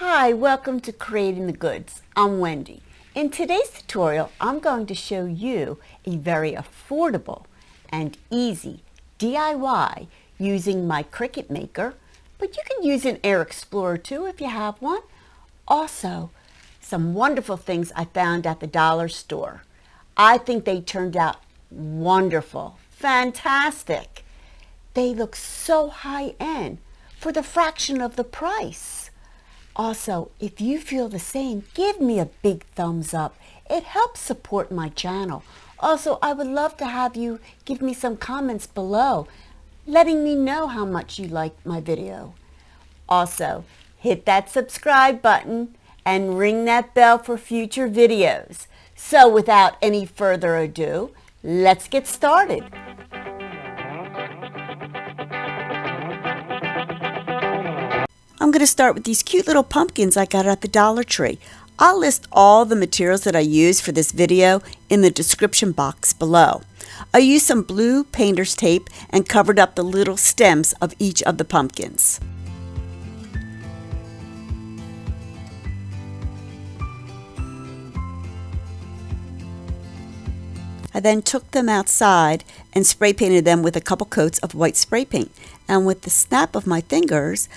Hi, welcome to Creating the Goods. I'm Wendy. In today's tutorial, I'm going to show you a very affordable and easy DIY using my Cricut maker, but you can use an Air Explorer too if you have one. Also, some wonderful things I found at the dollar store. I think they turned out wonderful, fantastic. They look so high-end for the fraction of the price. Also, if you feel the same, give me a big thumbs up. It helps support my channel. Also, I would love to have you give me some comments below, letting me know how much you like my video. Also, hit that subscribe button and ring that bell for future videos. So without any further ado, let's get started. I'm going to start with these cute little pumpkins I got at the Dollar Tree. I'll list all the materials that I used for this video in the description box below. I used some blue painter's tape and covered up the little stems of each of the pumpkins. I then took them outside and spray painted them with a couple coats of white spray paint. And with the snap of my fingers,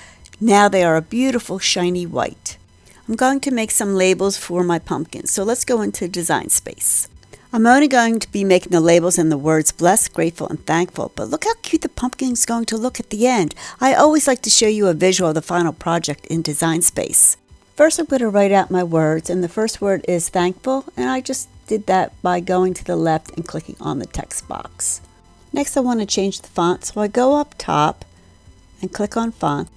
now they are a beautiful shiny white. I'm going to make some labels for my pumpkins, so let's go into Design Space. I'm only going to be making the labels in the words blessed, grateful, and thankful, but look how cute the pumpkin is going to look at the end. I always like to show you a visual of the final project in Design Space. First I'm going to write out my words, and the first word is thankful, and I just did that by going to the left and clicking on the text box. Next I want to change the font, so I go up top and click on Font.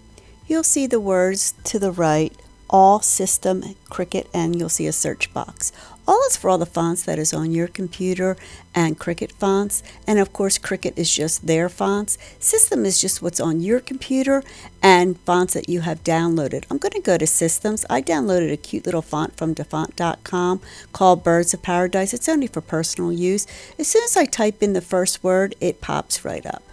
You'll see the words to the right, All System, Cricut, and you'll see a search box. All is for all the fonts that is on your computer and Cricut fonts. And of course, Cricut is just their fonts. System is just what's on your computer and fonts that you have downloaded. I'm going to go to Systems. I downloaded a cute little font from dafont.com called Birds of Paradise. It's only for personal use. As soon as I type in the first word, it pops right up.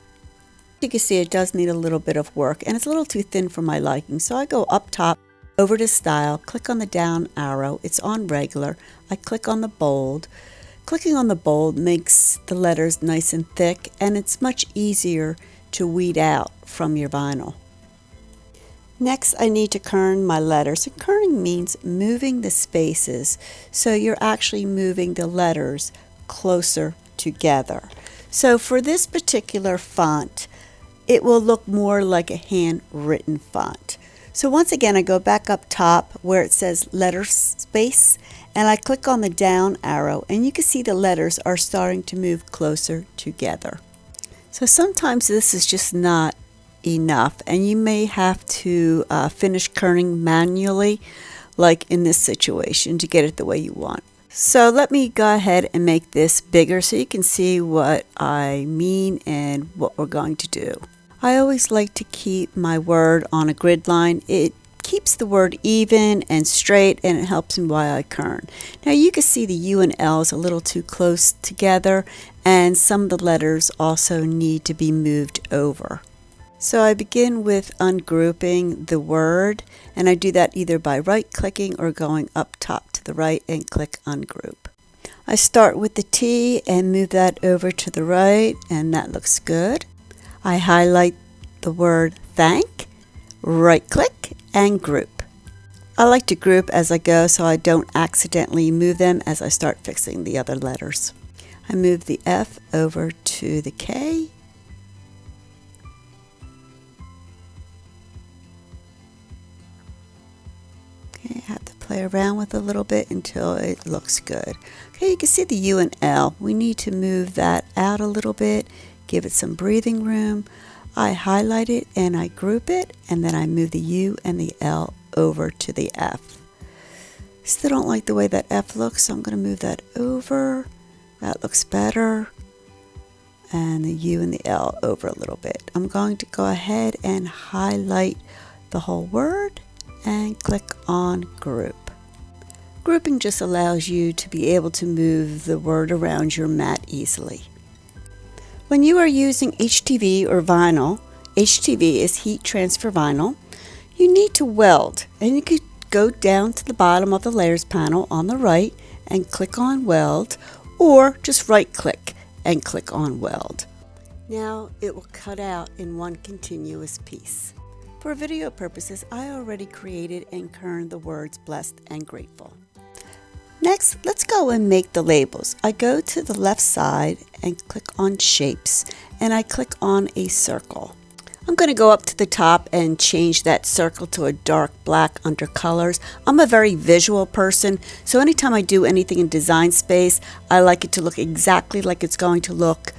You can see it does need a little bit of work and it's a little too thin for my liking, so I go up top over to Style, click on the down arrow, it's on regular, I click on the bold. Clicking on the bold makes the letters nice and thick and it's much easier to weed out from your vinyl. Next I need to kern my letters, and kerning means moving the spaces so you're actually moving the letters closer together. So for this particular font, it will look more like a handwritten font. So once again, I go back up top where it says letter space and I click on the down arrow and you can see the letters are starting to move closer together. So sometimes this is just not enough and you may have to finish kerning manually, like in this situation, to get it the way you want. So let me go ahead and make this bigger so you can see what I mean and what we're going to do. I always like to keep my word on a grid line. It keeps the word even and straight and it helps me while I kern. Now you can see the U and L is a little too close together and some of the letters also need to be moved over. So I begin with ungrouping the word and I do that either by right clicking or going up top to the right and click ungroup. I start with the T and move that over to the right and that looks good. I highlight the word thank, right click and group. I like to group as I go so I don't accidentally move them as I start fixing the other letters. I move the F over to the K. Okay, I have to play around with it a little bit until it looks good. Okay, you can see the U and L. We need to move that out a little bit, give it some breathing room. I highlight it and I group it and then I move the U and the L over to the F. Still don't like the way that F looks, so I'm going to move that over. That looks better. And the U and the L over a little bit. I'm going to go ahead and highlight the whole word and click on group. Grouping just allows you to be able to move the word around your mat easily. When you are using HTV or vinyl, HTV is heat transfer vinyl, you need to weld, and you could go down to the bottom of the layers panel on the right and click on weld, or just right click and click on weld. Now it will cut out in one continuous piece. For video purposes, I already created and kerned the words blessed and grateful. Next, let's go and make the labels. I go to the left side and click on shapes, and I click on a circle. I'm going to go up to the top and change that circle to a dark black under colors. I'm a very visual person, so anytime I do anything in Design Space, I like it to look exactly like it's going to look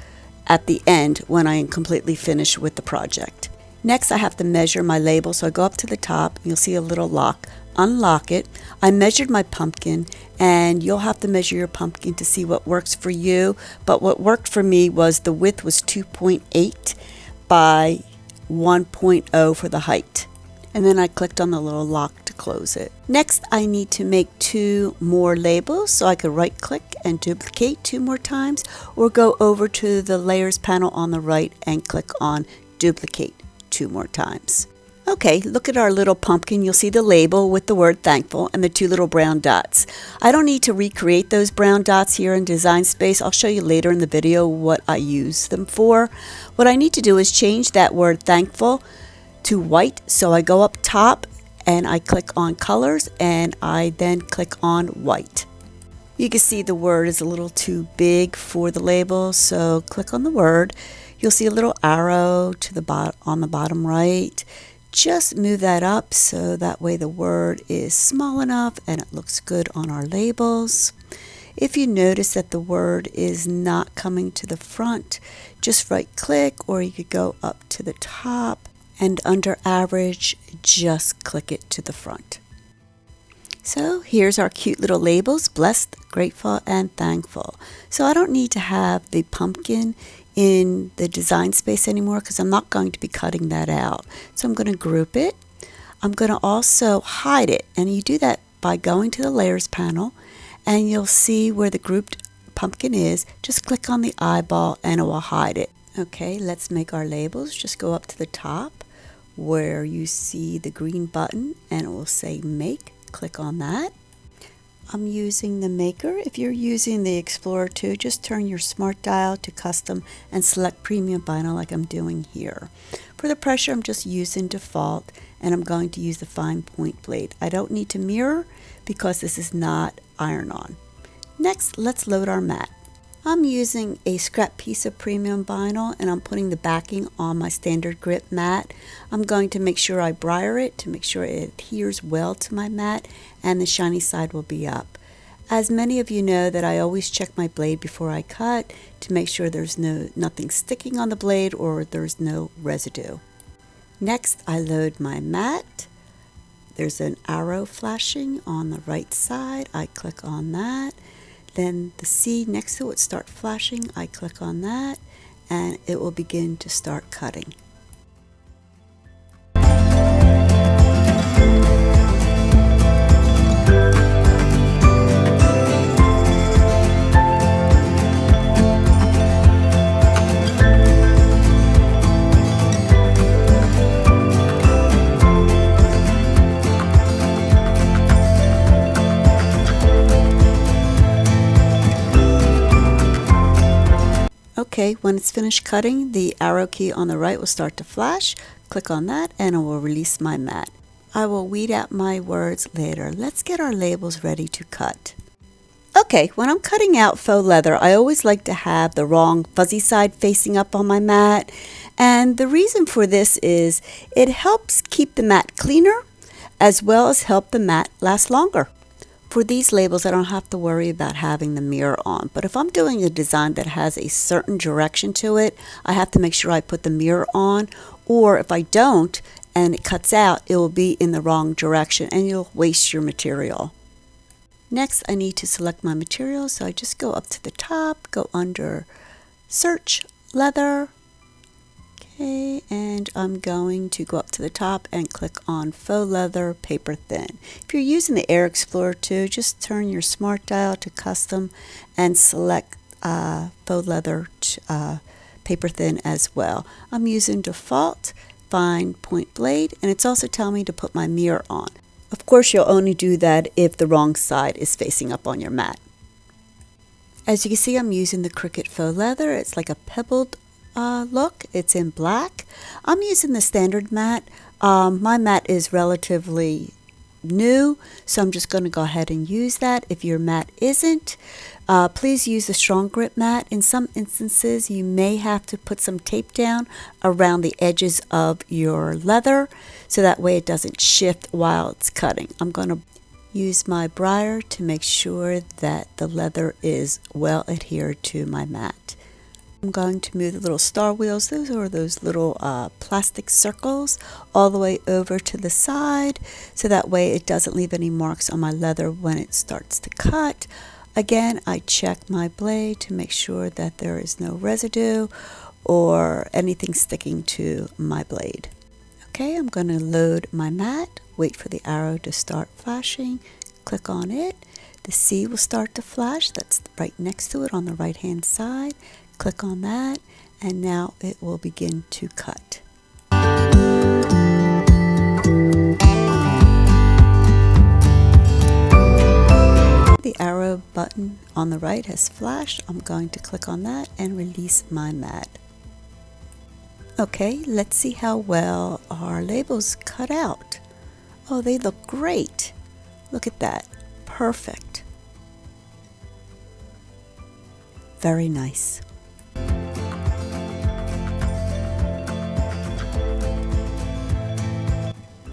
at the end when I am completely finished with the project. Next, I have to measure my label, so I go up to the top, and you'll see a little lock. Unlock it. I measured my pumpkin, and you'll have to measure your pumpkin to see what works for you, but what worked for me was the width was 2.8 by 1.0 for the height. And then I clicked on the little lock to close it. Next, I need to make 2 more labels, so I could right click and duplicate 2 more times, or go over to the layers panel on the right and click on duplicate 2 more times. Okay, look at our little pumpkin. You'll see the label with the word thankful and the 2 little brown dots. I don't need to recreate those brown dots here in Design Space. I'll show you later in the video what I use them for. What I need to do is change that word thankful to white. So I go up top and I click on colors, and I then click on white. You can see the word is a little too big for the label, so click on the word. You'll see a little arrow to the on the bottom right. Just move that up so that way the word is small enough and it looks good on our labels. If you notice that the word is not coming to the front, just right click, or you could go up to the top and under average, just click it to the front. So here's our cute little labels, blessed, grateful, and thankful. So I don't need to have the pumpkin in the Design Space anymore because I'm not going to be cutting that out. So I'm going to group it. I'm going to also hide it, and you do that by going to the layers panel, and you'll see where the grouped pumpkin is. Just click on the eyeball and it will hide it. Okay, let's make our labels. Just go up to the top where you see the green button and it will say make. Click on that. I'm using the Maker. If you're using the Explorer 2, just turn your smart dial to custom and select premium vinyl like I'm doing here. For the pressure, I'm just using default, and I'm going to use the fine point blade. I don't need to mirror because this is not iron-on. Next, let's load our mat. I'm using a scrap piece of premium vinyl, and I'm putting the backing on my standard grip mat. I'm going to make sure I briar it to make sure it adheres well to my mat, and the shiny side will be up. As many of you know that I always check my blade before I cut to make sure there's nothing sticking on the blade or there's no residue. Next, I load my mat. There's an arrow flashing on the right side. I click on that. Then the C next to it start flashing. I click on that and it will begin to start cutting. Okay, when it's finished cutting, the arrow key on the right will start to flash. Click on that and it will release my mat. I will weed out my words later. Let's get our labels ready to cut. Okay, when I'm cutting out faux leather, I always like to have the wrong fuzzy side facing up on my mat. And the reason for this is it helps keep the mat cleaner as well as help the mat last longer. For these labels, I don't have to worry about having the mirror on, but if I'm doing a design that has a certain direction to it, I have to make sure I put the mirror on, or if I don't and it cuts out, it will be in the wrong direction and you'll waste your material. Next, I need to select my material, so I just go up to the top, go under Search, Leather. Okay, and I'm going to go up to the top and click on Faux Leather Paper Thin. If you're using the Air Explorer 2, just turn your smart dial to custom and select Faux Leather Paper Thin as well. I'm using default fine point blade, and it's also telling me to put my mirror on. Of course, you'll only do that if the wrong side is facing up on your mat. As you can see, I'm using the Cricut faux leather. It's like a pebbled look. It's in black. I'm using the standard mat. My mat is relatively new, so I'm just going to go ahead and use that. If your mat isn't, please use the strong grip mat. In some instances, you may have to put some tape down around the edges of your leather so that way it doesn't shift while it's cutting. I'm going to use my briar to make sure that the leather is well adhered to my mat. I'm going to move the little star wheels, those are those little plastic circles, all the way over to the side so that way it doesn't leave any marks on my leather when it starts to cut. Again, I check my blade to make sure that there is no residue or anything sticking to my blade. Okay, I'm going to load my mat, wait for the arrow to start flashing, click on it. The C will start to flash, that's right next to it on the right hand side. Click on that, and now it will begin to cut. The arrow button on the right has flashed. I'm going to click on that and release my mat. Okay, let's see how well our labels cut out. Oh, they look great. Look at that. Perfect. Very nice.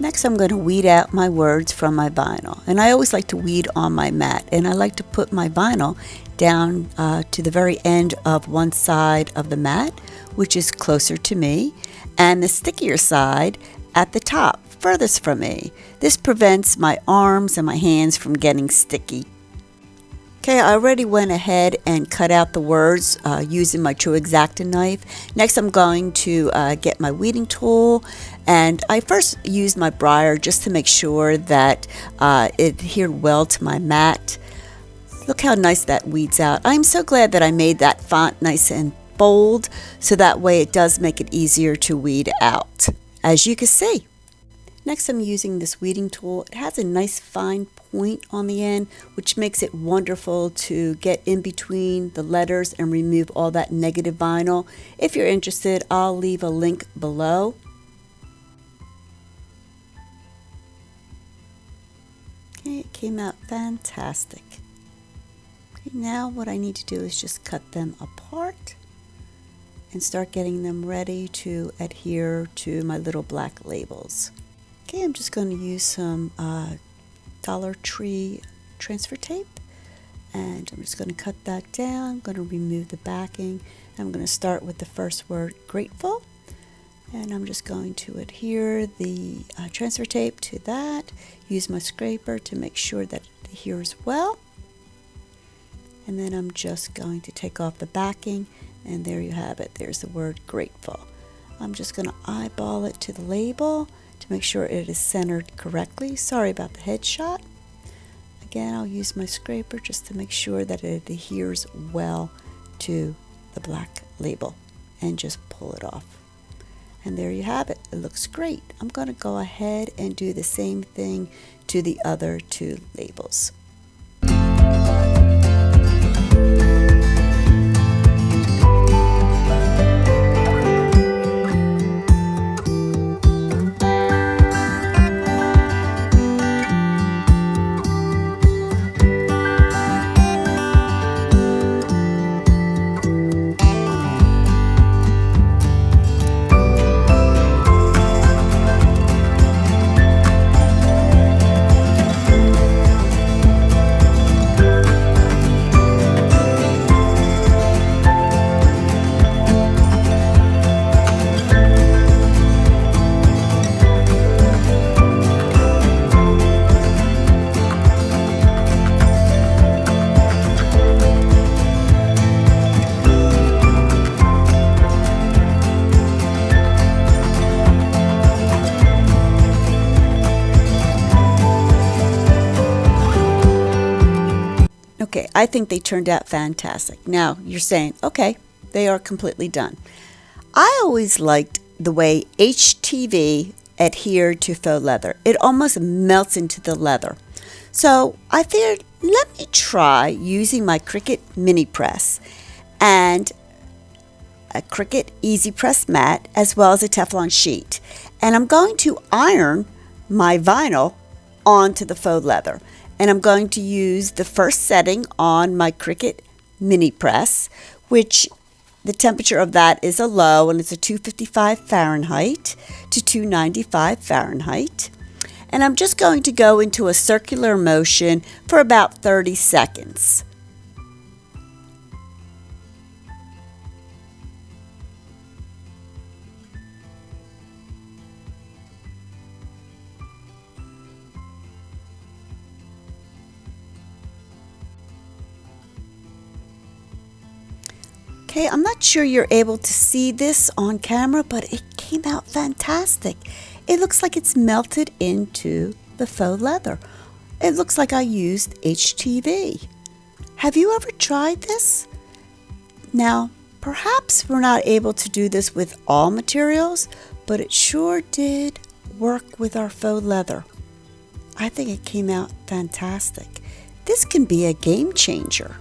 Next, I'm going to weed out my words from my vinyl. And I always like to weed on my mat. And I like to put my vinyl down to the very end of one side of the mat, which is closer to me, and the stickier side at the top, furthest from me. This prevents my arms and my hands from getting sticky. Okay, I already went ahead and cut out the words using my True X-Acto knife. Next, I'm going to get my weeding tool, and I first used my briar just to make sure that it adhered well to my mat. Look how nice that weeds out. I'm so glad that I made that font nice and bold, so that way it does make it easier to weed out, as you can see. Next, I'm using this weeding tool. It has a nice fine point on the end, which makes it wonderful to get in between the letters and remove all that negative vinyl. If you're interested, I'll leave a link below. Okay, it came out fantastic. Okay, now what I need to do is just cut them apart and start getting them ready to adhere to my little black labels. Okay, I'm just going to use some Dollar Tree transfer tape, and I'm just going to cut that down. I'm going to remove the backing. I'm going to start with the first word, grateful, and I'm just going to adhere the transfer tape to that. Use my scraper to make sure that it adheres well, and then I'm just going to take off the backing, and there you have it. There's the word grateful. I'm just going to eyeball it to the label to make sure it is centered correctly. Sorry about the headshot. Again, I'll use my scraper just to make sure that it adheres well to the black label, and just pull it off. And there you have it. It looks great. I'm going to go ahead and do the same thing to the other two labels. Okay, I think they turned out fantastic. Now, you're saying, okay, they are completely done. I always liked the way HTV adhere to faux leather. It almost melts into the leather. So I figured, let me try using my Cricut mini press and a Cricut easy press mat as well as a Teflon sheet. And I'm going to iron my vinyl onto the faux leather. And I'm going to use the first setting on my Cricut mini press, which the temperature of that is a low, and it's a 255 Fahrenheit to 295 Fahrenheit. And I'm just going to go into a circular motion for about 30 seconds. Okay, I'm not sure you're able to see this on camera, but it came out fantastic. It looks like it's melted into the faux leather. It looks like I used HTV. Have you ever tried this? Now, perhaps we're not able to do this with all materials, but it sure did work with our faux leather. I think it came out fantastic. This can be a game changer.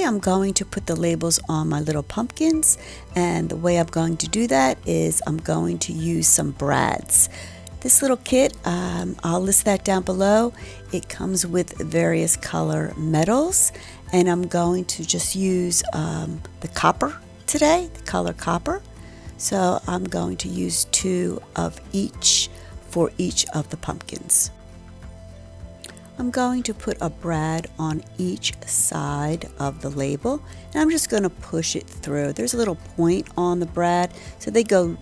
I'm going to put the labels on my little pumpkins, and the way I'm going to do that is I'm going to use some brads. This little kit, I'll list that down below. It comes with various color metals, and I'm going to just use the copper today, the color copper. So I'm going to use 2 of each for each of the pumpkins. I'm going to put a brad on each side of the label, and I'm just going to push it through. There's a little point on the brad, so they go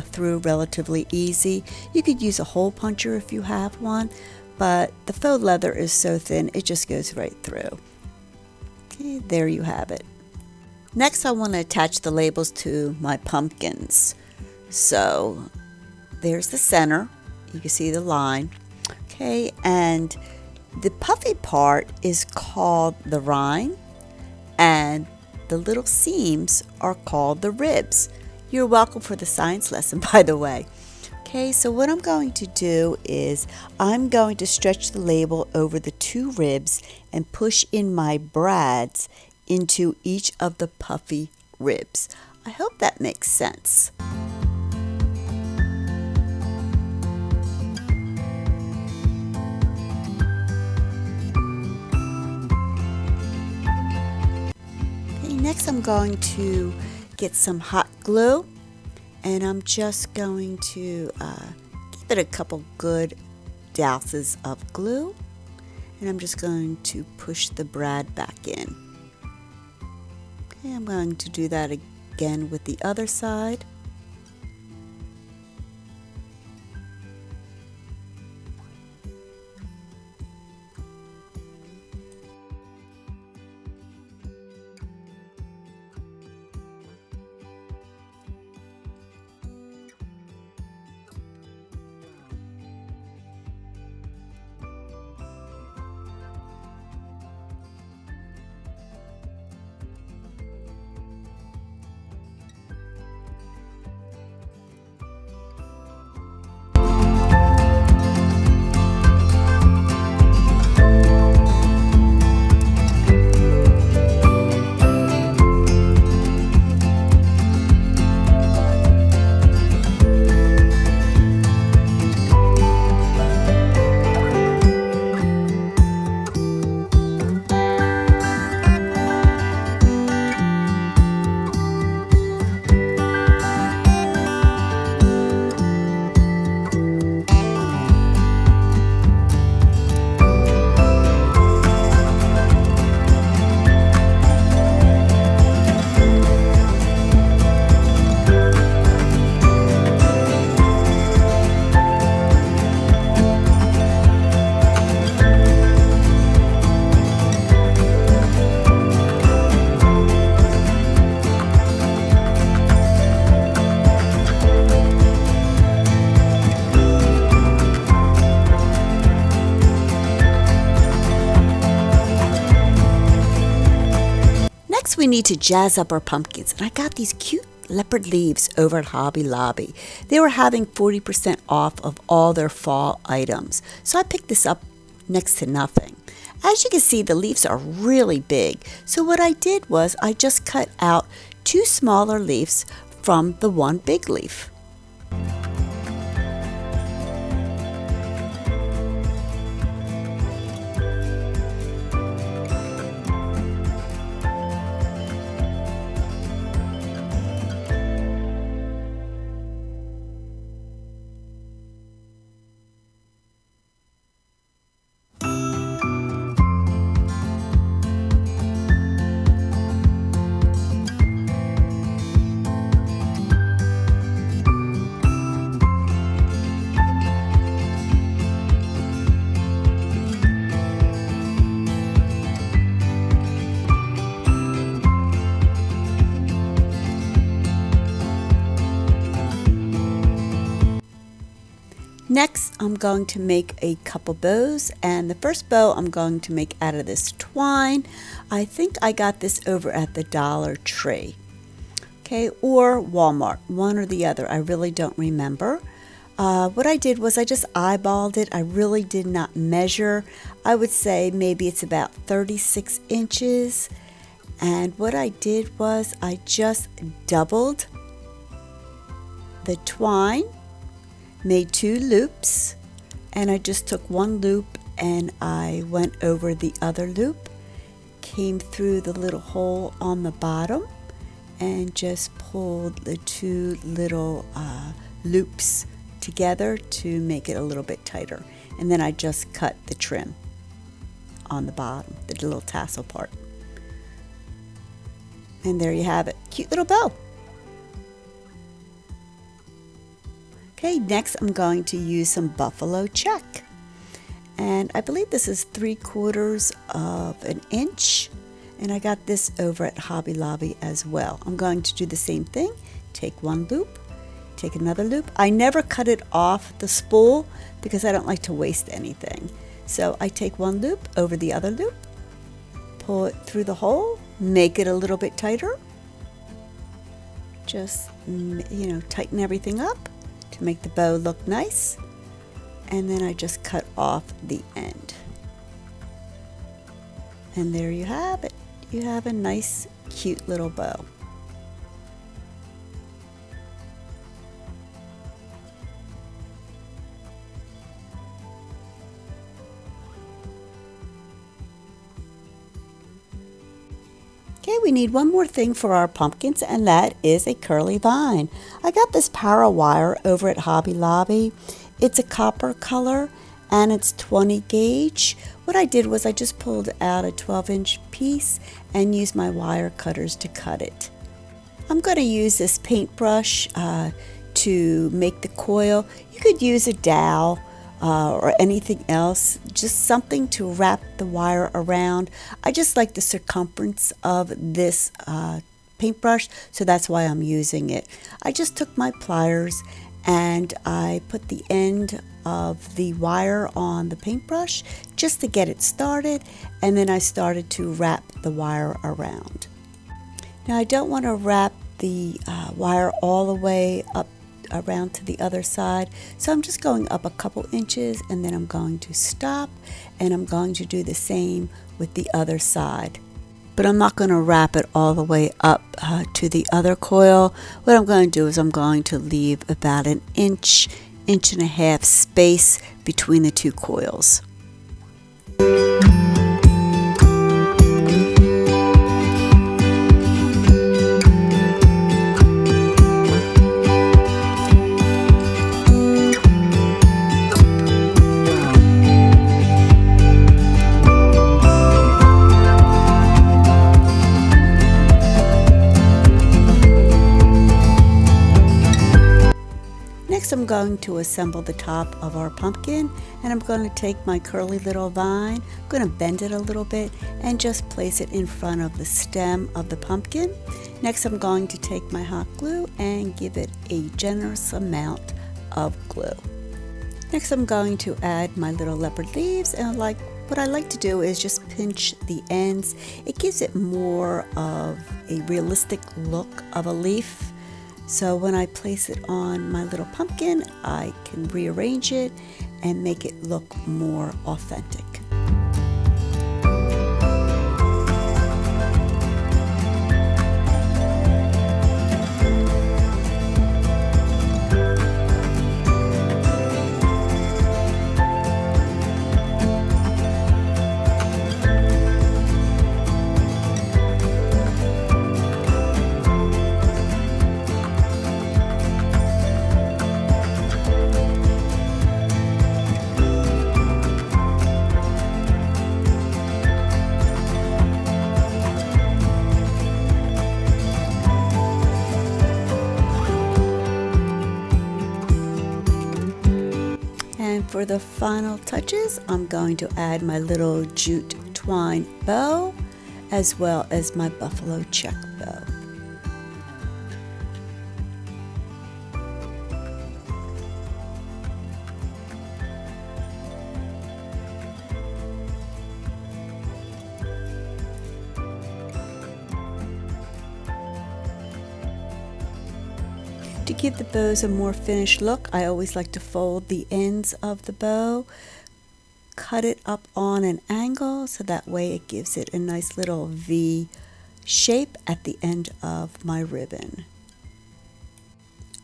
through relatively easy. You could use a hole puncher if you have one, but the faux leather is so thin it just goes right through. Okay, there you have it. Next, I want to attach the labels to my pumpkins. So there's the center. You can see the line. Okay, and the puffy part is called the rind, and the little seams are called the ribs. You're welcome for the science lesson, by the way. Okay, so what I'm going to do is I'm going to stretch the label over the 2 ribs and push in my brads into each of the puffy ribs. I hope that makes sense. Next, I'm going to get some hot glue, and I'm just going to give it a couple good douses of glue, and I'm just going to push the brad back in. Okay, I'm going to do that again with the other side. Next we need to jazz up our pumpkins, and I got these cute leopard leaves over at Hobby Lobby. They were having 40% off of all their fall items, so I picked this up next to nothing. As you can see, the leaves are really big, so what I did was I just cut out 2 smaller leaves from the one big leaf. Next, I'm going to make a couple bows, and the first bow I'm going to make out of this twine. I think I got this over at the Dollar Tree, okay, or Walmart, one or the other. I really don't remember. What I did was I just eyeballed it. I really did not measure. I would say maybe it's about 36 inches. And what I did was I just doubled the twine, made 2 loops, and I just took 1 loop and I went over the other loop, came through the little hole on the bottom, and just pulled the 2 little loops together to make it a little bit tighter. And then I just cut the trim on the bottom, the little tassel part. And there you have it. Cute little bow. Okay, next I'm going to use some buffalo check. And I believe this is 3/4 of an inch. And I got this over at Hobby Lobby as well. I'm going to do the same thing. Take 1 loop, take another loop. I never cut it off the spool because I don't like to waste anything. So I take 1 loop over the other loop, pull it through the hole, make it a little bit tighter. Just, tighten everything up to make the bow look nice, and then I just cut off the end. And there you have it. You have a nice, cute little bow. Okay, we need one more thing for our pumpkins, and that is a curly vine. I got this power wire over at Hobby Lobby. It's a copper color and it's 20 gauge. What I did was I just pulled out a 12-inch piece and used my wire cutters to cut it. I'm going to use this paintbrush to make the coil. You could use a dowel or anything else, just something to wrap the wire around. I just like the circumference of this paintbrush, so that's why I'm using it. I just took my pliers and I put the end of the wire on the paintbrush just to get it started, and then I started to wrap the wire around. Now I don't want to wrap the wire all the way up around to the other side, so I'm just going up a couple inches, and then I'm going to stop, and I'm going to do the same with the other side. But I'm not going to wrap it all the way up to the other coil. What I'm going to do is I'm going to leave about an inch, inch and a half space between the 2 coils. Next, I'm going to assemble the top of our pumpkin, and I'm going to take my curly little vine, I'm going to bend it a little bit and just place it in front of the stem of the pumpkin. Next, I'm going to take my hot glue and give it a generous amount of glue. Next, I'm going to add my little leopard leaves, and like what I like to do is just pinch the ends. It gives it more of a realistic look of a leaf. So when I place it on my little pumpkin, I can rearrange it and make it look more authentic. And for the final touches, I'm going to add my little jute twine bow as well as my buffalo check bow. To give the bows a more finished look, I always like to fold the ends of the bow, cut it up on an angle so that way it gives it a nice little V shape at the end of my ribbon.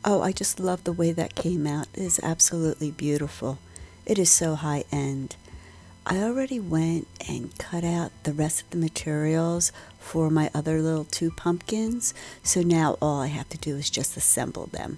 Oh, I just love the way that came out. It is absolutely beautiful. It is so high end. I already went and cut out the rest of the materials for my other little 2 pumpkins, so now all I have to do is just assemble them.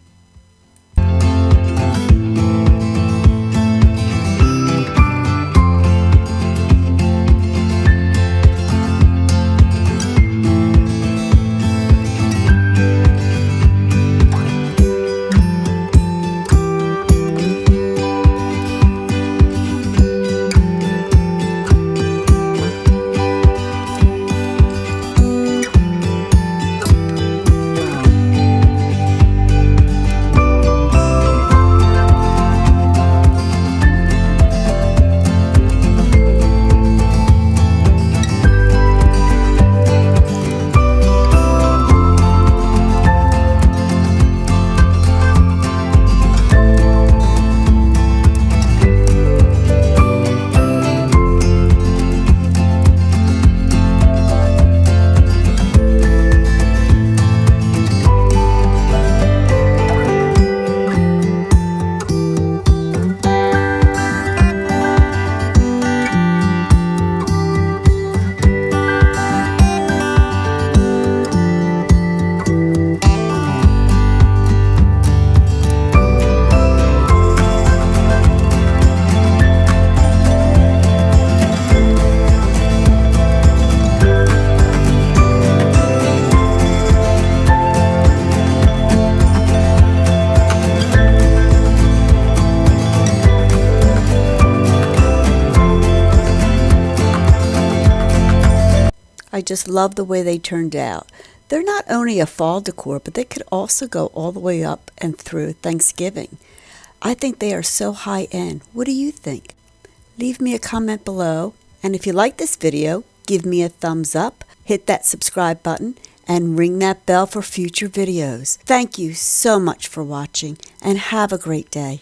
I just love the way they turned out. They're not only a fall decor, but they could also go all the way up and through Thanksgiving. I think they are so high end. What do you think? Leave me a comment below, and if you like this video, give me a thumbs up, hit that subscribe button, and ring that bell for future videos. Thank you so much for watching, and have a great day.